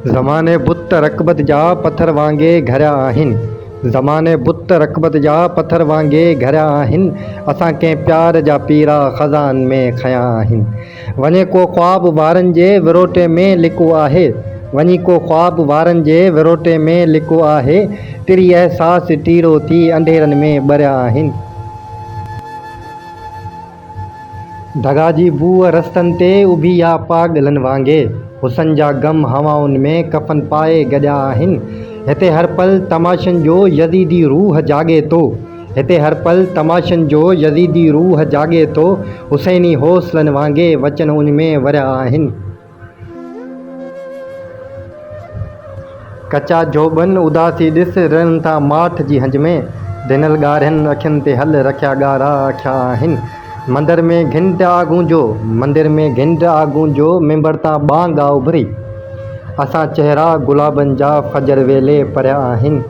ज़माने बुत रक़बत जा पत्थर वांगे घरिया आहिनि। ज़माने बुत रक़बत जा पत्थर वांगे घरिया आहिनि। असां कंहिं प्यार जा पीरा ख़ज़ान में खया आहिनि। वञे को ख़्वाब वारनि जे विरोटे में लिको आहे। वञी को ख़्वाब वारनि जे विरोटे में लिको आहे। तिरी अहसास टीरो थी अंधेरनि में ॿरिया आहिनि। दगा जी बूअ रस्तनि ते उभी आ पागलनि वांगे। हुसन जा ग़म हवाउनि में कफ़न पाए गॾिया आहिनि। हिते हर पल तमाशनि जो यज़ीदी रूह जाॻे थो। हिते हर पल तमाशनि जो यज़ीदी रूह जाॻे थो। हुसैनी हौसलनि वांगे वचन उन में वरिया आहिनि। कचा जोबन उदासी ॾिस रहनि था माठ जी हंज में। धिनल ॻाढ़नि अखियुनि ते हल रखिया ॻाढ़ा अखिया आहिनि। मंदर में घिंड आगूंजो, मंदिर में घिंड आगूंजो, मिंबर तां ॿांग आ उभरी। असां चहिरा गुलाबनि जा फजर वेले परिया आहिनि।